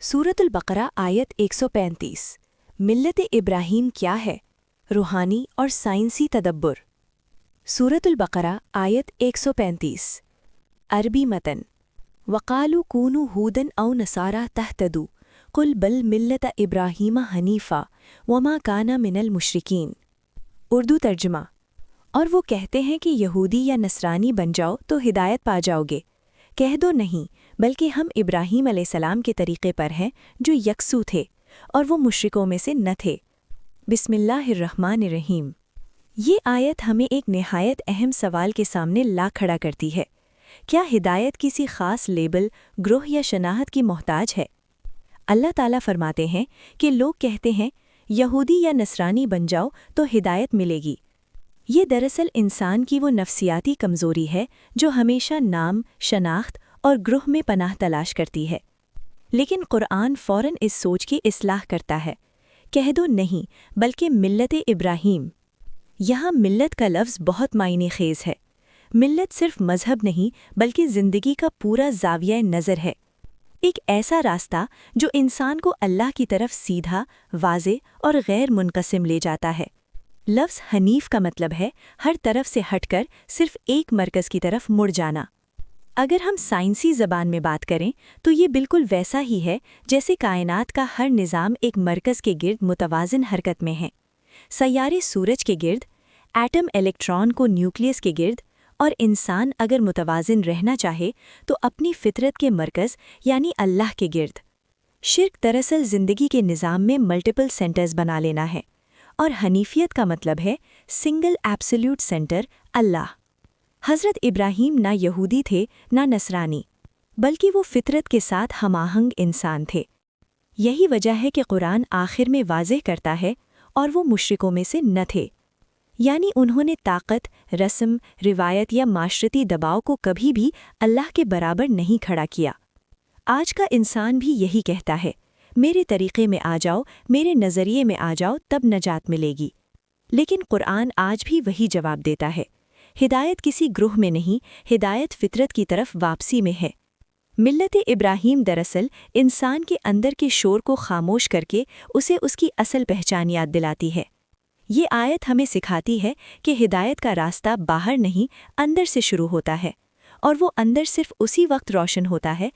सूरतुल बकरा आयत 135। मिल्लत इब्राहीम क्या है? रूहानी और साइंसी तदब्बुर। सूरतुल बकरा आयत 135। अरबी मतन। वक़ालू कूनू हूदन औ नसारा तहतदू कुल बल मिल्लत इब्राहीम हनीफ़ा वमा काना मिनल मुशरिकीन। उर्दू तर्जुमा। और वो कहते हैं कि यहूदी या नसरानी बन जाओ तो हिदायत पा जाओगे। कह दो नहीं, बल्कि हम इब्राहीम अलैहिस्सलाम के तरीक़े पर हैं जो यकसू थे और वो मुशरिकों में से न थे। बिस्मिल्लाहिर्रहमानिर्रहीम। ये आयत हमें एक निहायत अहम सवाल के सामने ला खड़ा करती है। क्या हिदायत किसी ख़ास लेबल, ग्रोह या शनाहत की मोहताज है? अल्लाह ताला फरमाते हैं कि लोग कहते हैं यहूदी या नसरानी बन जाओ तो हिदायत मिलेगी। ये दरअसल इंसान की वो नफ्सियाती कमज़ोरी है जो हमेशा नाम, शनाख्त और ग्रोह में पनाह तलाश करती है। लेकिन कुरान फ़ौरन इस सोच की इस्लाह करता है। कह दो नहीं, बल्कि मिल्लत इब्राहीम। यहाँ मिल्लत का लफ्ज़ बहुत मायने ख़ेज़ है। मिल्लत सिर्फ मज़हब नहीं, बल्कि ज़िंदगी का पूरा ज़ाविया नज़र है। एक ऐसा रास्ता जो इंसान को अल्लाह की तरफ सीधा, वाज़े और गैर मुनक़सिम ले जाता है। लफ्ज़ हनीफ का मतलब है हर तरफ से हटकर सिर्फ एक मरकज़ की तरफ मुड़ जाना। अगर हम साइंसी ज़बान में बात करें तो ये बिल्कुल वैसा ही है जैसे कायनात का हर निज़ाम एक मरकज़ के गिर्द मुतवाज़िन हरकत में है। सैयारे सूरज के गिर्द, एटम इलेक्ट्रॉन को न्यूक्लियस के गिर्द, और इंसान अगर मुतवाज़िन रहना चाहे तो अपनी फितरत के मरकज़ यानी अल्लाह के गिर्द। शिर्क दरअसल ज़िंदगी के निज़ाम में मल्टीपल सेंटर्स बना लेना है, और हनीफियत का मतलब है सिंगल एब्सोल्यूट सेंटर, अल्लाह। हज़रत इब्राहीम ना यहूदी थे ना नसरानी, बल्कि वो फितरत के साथ हमाहंग इंसान थे। यही वजह है कि कुरान आखिर में वाज़ेह करता है और वो मुशरिकों में से न थे, यानी उन्होंने ताकत, रस्म, रिवायत या माशरती दबाव को कभी भी अल्लाह के बराबर नहीं खड़ा किया। आज का इंसान भी यही कहता है, मेरे तरीक़े में आ जाओ, मेरे नज़रिए में आ जाओ, तब नजात मिलेगी। लेकिन कुरान आज भी वही जवाब देता है, हिदायत किसी ग्रोह में नहीं, हिदायत फितरत की तरफ वापसी में है। मिल्लत इब्राहीम दरअसल इंसान के अंदर के शोर को खामोश करके उसे उसकी असल पहचान याद दिलाती है। ये आयत हमें सिखाती है कि हिदायत का रास्ता बाहर नहीं, अंदर से शुरू होता है, और वो अंदर सिर्फ उसी वक्त रोशन होता है